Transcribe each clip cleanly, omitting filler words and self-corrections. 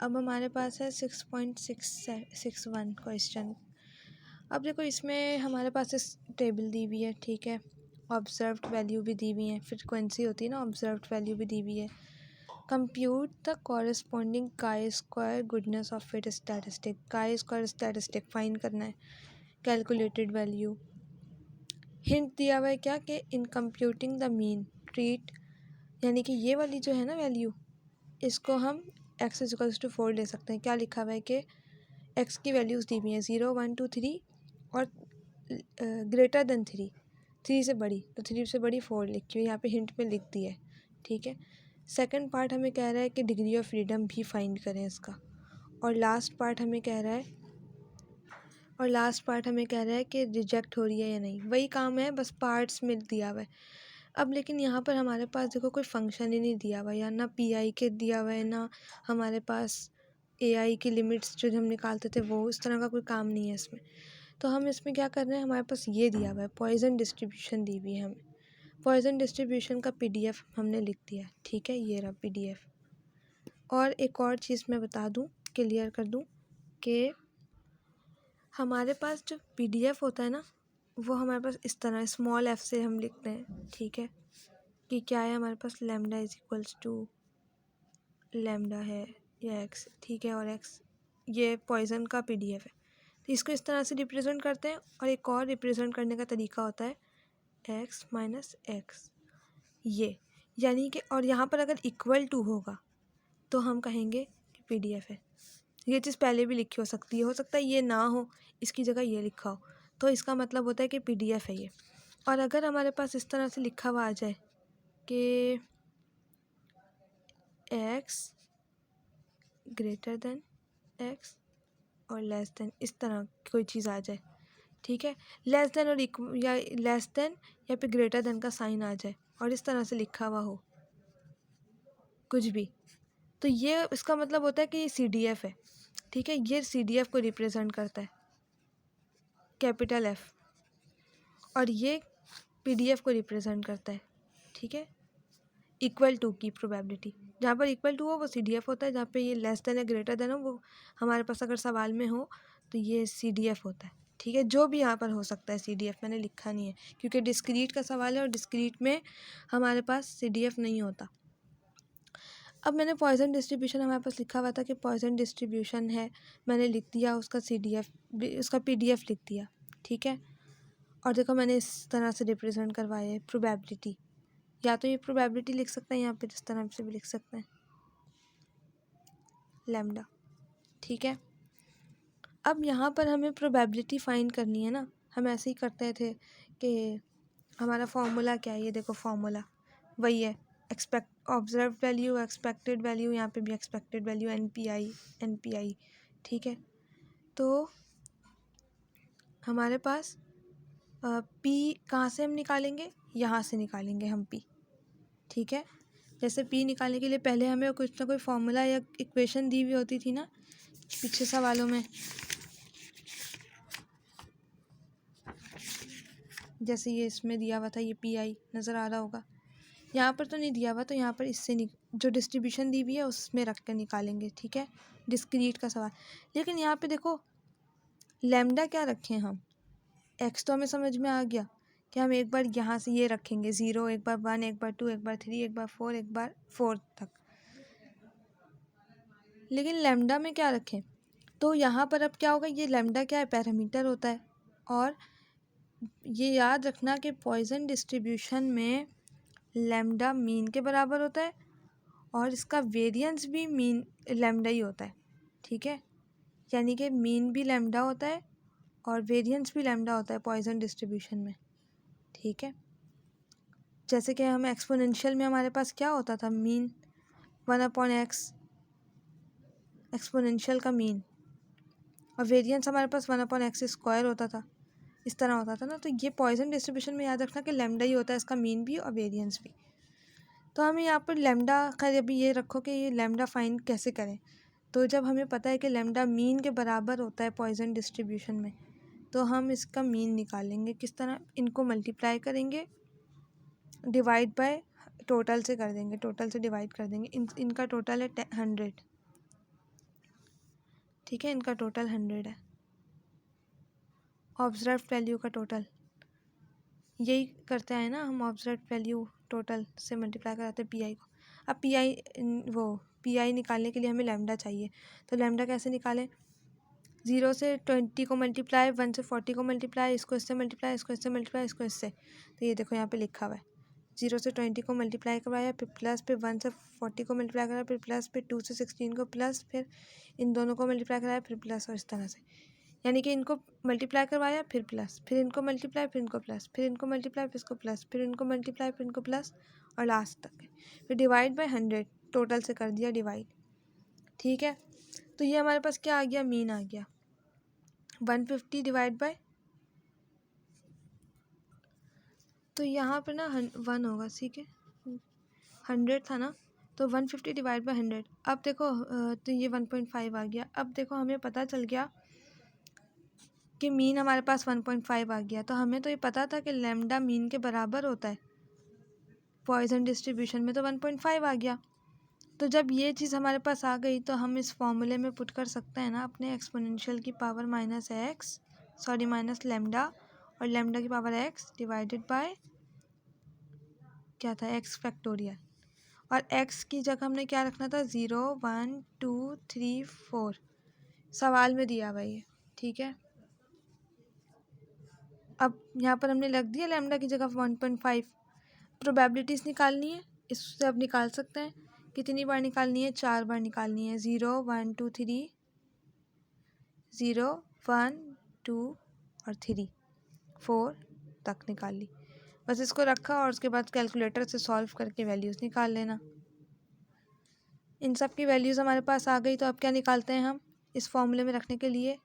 अब हमारे पास है 6.661 क्वेश्चन। अब देखो इसमें हमारे पास इस टेबल दी हुई है, ठीक है, ऑब्जर्व्ड वैल्यू भी दी हुई है, फ्रीक्वेंसी होती है ना, ऑब्जर्व्ड वैल्यू भी दी हुई है। Compute the corresponding chi square goodness of fit statistic, chi square statistic find करना है, कैलकुलेटेड वैल्यू। हिंट दिया हुआ है क्या कि in computing the mean treat, यानी कि ये वाली जो है ना वैल्यू, इसको हम x इक्वल्स टू 4 ले सकते हैं। क्या लिखा हुआ है कि x की वैल्यूज़ दी हुई हैं 0 1 2 3 और ग्रेटर देन 3 से बड़ी, तो 3 से बड़ी 4 लिखी हुई, यहाँ पे हिंट में लिख दी है, ठीक है। सेकंड पार्ट हमें कह रहा है कि डिग्री ऑफ फ्रीडम भी फाइंड करें इसका, और लास्ट पार्ट हमें कह रहा है कि रिजेक्ट हो रही है या नहीं। वही काम है, बस पार्ट्स में दिया हुआ है। अब लेकिन यहाँ पर हमारे पास देखो कोई फंक्शन ही नहीं दिया हुआ, या ना पी के दिया हुआ है, ना हमारे पास AI की लिमिट्स जो हम निकालते थे वो, इस तरह का कोई काम नहीं है इसमें। तो हम इसमें क्या कर रहे हैं, हमारे पास ये दिया हुआ है, पॉइजन डिस्ट्रीब्यूशन दी हुई है हमें। पॉइजन डिस्ट्रीब्यूशन का PDF हमने लिख दिया, ठीक है, ये रहा PDF। और एक और चीज़ मैं बता दूं, क्लियर कर दूं कि हमारे पास जो PDF होता है ना, वो हमारे पास इस तरह स्मॉल f से हम लिखते हैं, ठीक है, कि क्या है हमारे पास lambda is equals to lambda है या x, ठीक है, और x ये पॉइजन का PDF है। तो इसको इस तरह से रिप्रेजेंट करते हैं, और एक और रिप्रेजेंट करने का तरीका होता है x माइनस एक्स, ये, यानी कि, और यहाँ पर अगर इक्वल टू होगा तो हम कहेंगे कि PDF है। ये चीज़ पहले भी लिखी हो सकती है, हो सकता है ये ना हो, इसकी जगह ये लिखा हो, तो इसका मतलब होता है कि PDF है ये। और अगर हमारे पास इस तरह से लिखा हुआ आ जाए कि x ग्रेटर देन x और लेस देन, इस तरह कोई चीज़ आ जाए, ठीक है, लेस देन और या लेस देन या फिर ग्रेटर देन का साइन आ जाए और इस तरह से लिखा हुआ हो कुछ भी, तो ये इसका मतलब होता है कि ये CDF है, ठीक है। ये CDF को रिप्रेजेंट करता है, कैपिटल F, और ये PDF को रिप्रेजेंट करता है, ठीक है। इक्वल टू की प्रोबेबिलिटी, जहाँ पर इक्वल टू हो वो CDF होता है, जहाँ पे ये लेस देन या ग्रेटर देन हो वो हमारे पास अगर सवाल में हो तो ये CDF होता है, ठीक है। जो भी यहाँ पर हो सकता है CDF, मैंने लिखा नहीं है क्योंकि डिस्क्रीट का सवाल है और डिस्क्रीट में हमारे पास CDF नहीं होता। अब मैंने पॉइजन डिस्ट्रीब्यूशन हमारे पास लिखा हुआ था कि पॉइजन डिस्ट्रीब्यूशन है, मैंने लिख दिया उसका CDF, उसका PDF लिख दिया, ठीक है। और देखो मैंने इस तरह से रिप्रेजेंट करवाया है प्रोबेबिलिटी, या तो ये प्रोबेबिलिटी लिख सकते हैं, यहाँ पे इस तरह से भी लिख सकते हैं लैम्डा, ठीक है। अब यहाँ पर हमें प्रोबेबिलिटी फाइंड करनी है ना, हम ऐसे ही करते थे कि हमारा फॉर्मूला क्या है, ये देखो फॉर्मूला वही है, expect observe value expected value, यहाँ पे भी एक्सपेक्टेड वैल्यू NPI, ठीक है। तो हमारे पास P कहाँ से हम निकालेंगे, यहाँ से निकालेंगे हम P, ठीक है। जैसे P निकालने के लिए पहले हमें कुछ ना कोई फॉर्मूला या इक्वेशन दी हुई होती थी ना पिछले सवालों में, जैसे ये इसमें दिया हुआ था, ये PI नज़र आ रहा होगा, यहाँ पर तो नहीं दिया हुआ, तो यहाँ पर इससे जो डिस्ट्रीब्यूशन दी हुई है उसमें रख कर निकालेंगे, ठीक है, डिस्क्रीट का सवाल। लेकिन यहाँ पे देखो लैम्डा क्या रखें हम, x तो हमें समझ में आ गया कि हम एक बार यहाँ से ये रखेंगे 0, एक बार 1, एक बार 2, एक बार 3, एक बार 4, एक बार 4 तक, लेकिन लैम्डा में क्या रखें। तो यहाँ पर अब क्या होगा, ये लैम्डा क्या है, पैरामीटर होता है, और ये याद रखना कि पॉइजन डिस्ट्रीब्यूशन में लैम्डा मीन के बराबर होता है और इसका वेरिएंस भी मीन लैम्डा ही होता है, ठीक है। यानी कि मीन भी लैम्डा होता है और वेरिएंस भी लैम्डा होता है पॉइजन डिस्ट्रीब्यूशन में, ठीक है। जैसे कि हम एक्सपोनेंशियल में हमारे पास क्या होता था, मीन 1/x, एक्सपोनेंशियल का मीन, और वेरिएंस हमारे पास 1/x² होता था, इस तरह होता था ना। तो ये पॉइजन डिस्ट्रीब्यूशन में याद रखना कि लैम्डा ही होता है इसका मीन भी और वेरिएंस भी। तो हमें यहाँ पर लैम्डा, खैर अभी ये रखो कि ये लैम्डा फाइंड कैसे करें। तो जब हमें पता है कि लैम्डा मीन के बराबर होता है पॉइजन डिस्ट्रीब्यूशन में, तो हम इसका मीन निकालेंगे किस तरह, इनको मल्टीप्लाई करेंगे, डिवाइड बाय टोटल से कर देंगे, टोटल से डिवाइड कर देंगे, इनका टोटल है 100, ठीक है, इनका टोटल 100 है, ऑब्जर्व वैल्यू का टोटल यही करते हैं ना हम, ऑब्जर्व वैल्यू टोटल से मल्टीप्लाई कराते हैं पी आई को। अब पी आई निकालने के लिए हमें लैम्डा चाहिए, तो लैम्डा कैसे निकालें? 0 से 20 को मल्टीप्लाई, 1 से 40 को मल्टीप्लाई, इसको इससे मल्टीप्लाई, इसको इससे मल्टीप्लाई, इसको इससे। तो ये देखो यहाँ पे लिखा हुआ है, 0 से 20 को मल्टीप्लाई करवाया, फिर प्लस, फिर 1 से 40 को मल्टीप्लाई कराया, फिर प्लस, फिर 2 से 16 को प्लस, फिर इन दोनों को मल्टीप्लाई कराया, फिर प्लस, और इस तरह से। यानी कि इनको मल्टीप्लाई करवाया, फिर प्लस, फिर इनको मल्टीप्लाई, फिर इनको प्लस, फिर इनको मल्टीप्लाई, फिर इसको प्लस, फिर इनको मल्टीप्लाई, फिर इनको प्लस, और लास्ट तक। फिर डिवाइड बाय 100, टोटल से कर दिया डिवाइड। ठीक है, तो ये हमारे पास क्या आ गया? मीन आ गया। 150 डिवाइड बाय, तो यहाँ पर ना 1 होगा, ठीक है, 100 था ना, तो 150 डिवाइड बाय 100। अब देखो तो ये 1.5 आ गया। अब देखो हमें पता चल गया कि मीन हमारे पास 1.5 आ गया, तो हमें तो ये पता था कि लैम्डा मीन के बराबर होता है पॉइसन डिस्ट्रीब्यूशन में, तो 1.5 आ गया। तो जब ये चीज़ हमारे पास आ गई तो हम इस फॉर्मूले में पुट कर सकते हैं ना अपने एक्सपोनेंशियल की पावर माइनस लैम्डा, और लैम्डा की पावर x डिवाइडेड बाय क्या था, x फैक्टोरियल। और x की जगह हमने क्या रखना था? 0 1 2 3 4 सवाल में दिया हुआ ये। ठीक है, अब यहाँ पर हमने लग दिया लैम्डा की जगह 1.5। प्रोबेबिलिटीज़ निकालनी है, इससे अब निकाल सकते हैं। कितनी बार निकालनी है? 4 बार निकालनी है। 0 1 2 3, 0 1 2 और 3 4 तक निकाल ली। बस इसको रखा और उसके बाद कैलकुलेटर से सॉल्व करके वैल्यूज़ निकाल लेना। इन सब की वैल्यूज़ हमारे पास आ गई, तो अब क्या निकालते हैं हम इस फॉर्मूले में रखने के लिए?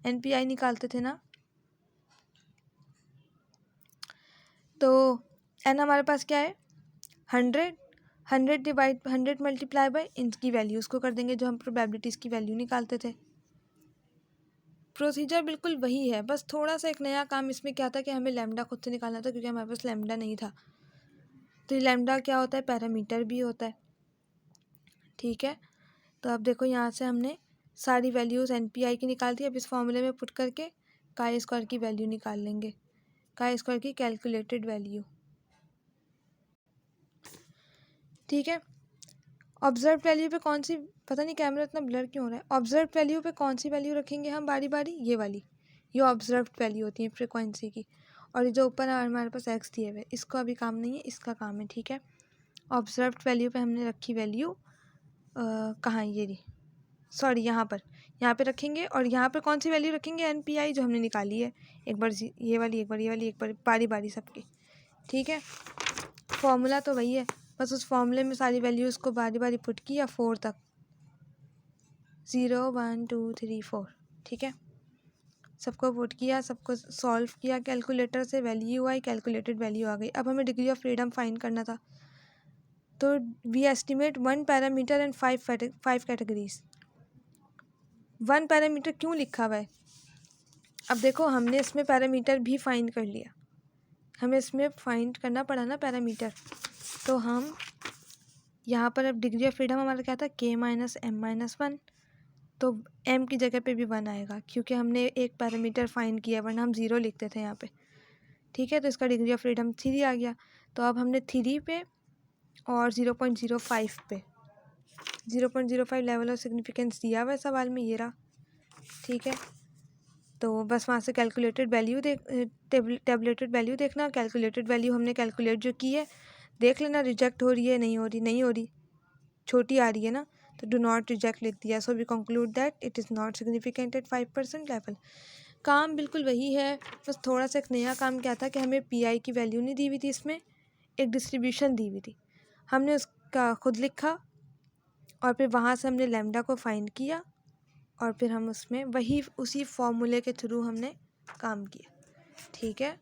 एनपीआई निकालते थे ना। तो एन हमारे पास क्या है? 100 डिवाइड 100 मल्टीप्लाई बाय इनकी वैल्यूज़ को कर देंगे जो हम प्रोबेबिलिटीज़ की वैल्यू निकालते थे। प्रोसीजर बिल्कुल वही है, बस थोड़ा सा एक नया काम इसमें क्या था कि हमें लैम्डा खुद से निकालना था, क्योंकि हमारे पास लैम्डा नहीं था। तो ये लैम्डा क्या होता है? पैरामीटर भी होता है। ठीक है, तो अब देखो यहाँ से हमने सारी वैल्यूज़ एनपीआई की निकाल दी। अब इस फॉर्मूले में पुट करके काई स्क्वायर की वैल्यू निकाल लेंगे, काई स्क्वायर की कैलकुलेटेड वैल्यू। ठीक है, ऑब्जर्व वैल्यू पे कौन सी, पता नहीं कैमरा इतना ब्लर क्यों हो रहा है। ऑब्जर्व वैल्यू पे कौन सी वैल्यू रखेंगे हम बारी बारी? ये वाली, ये ऑब्जर्व वैल्यू होती है फ्रिक्वेंसी की। और ये जो ऊपर हमारे पास एक्स दिए हुए, इसका अभी काम नहीं है, इसका काम है। ठीक है, ऑब्जर्व वैल्यू पे हमने रखी वैल्यू कहाँ, ये रही, सॉरी यहाँ पे रखेंगे। और यहाँ पे कौन सी वैल्यू रखेंगे? एनपीआई जो हमने निकाली है। एक बार ये वाली, एक बार ये वाली, एक बार बारी बारी सबकी। ठीक है, फॉर्मूला तो वही है, बस उस फॉर्मूले में सारी वैल्यूज़ को बारी बारी पुट किया 4 तक, 0 1 2 3 4। ठीक है, सबको पुट किया, सबको सॉल्व किया कैलकुलेटर से, वैल्यू आई, कैलकुलेटेड वैल्यू आ गई। अब हमें डिग्री ऑफ फ्रीडम फाइंड करना था, तो we estimate 1 parameter and 5 categories. 1 parameter क्यों लिखा हुआ है? अब देखो हमने इसमें पैरामीटर भी फाइंड कर लिया, हमें इसमें फाइंड करना पड़ा ना पैरामीटर। तो हम यहाँ पर अब डिग्री ऑफ फ्रीडम हमारा क्या था? k minus m minus 1। तो m की जगह पे भी 1 आएगा, क्योंकि हमने एक पैरामीटर फाइंड किया, वरना हम 0 लिखते थे यहाँ पे। ठीक है, तो इसका डिग्री ऑफ फ्रीडम 3 आ गया। तो अब हमने 3 पे और 0.05 पे 0.05 लेवल ऑफ सिग्निफिकेंस दिया हुआ है सवाल में, ये रहा। ठीक है, तो बस वहाँ से कैलकुलेटेड वैल्यू टेबलेटेड वैल्यू देखना। कैलकुलेटेड वैल्यू हमने कैलकुलेट जो की है, देख लेना रिजेक्ट हो रही है, नहीं हो रही, छोटी आ रही है ना, तो डू नॉट रिजेक्ट लिख दिया। So we conclude that it is not significant at 5% level. काम बिल्कुल वही है, बस थोड़ा सा एक नया काम क्या था कि हमें पीआई की वैल्यू नहीं दी हुई थी, इसमें एक डिस्ट्रीब्यूशन दी हुई थी, हमने उसका खुद लिखा और फिर वहाँ से हमने लैम्डा को फाइंड किया और फिर हम उसमें उसी फॉर्मूले के थ्रू हमने काम किया। ठीक है।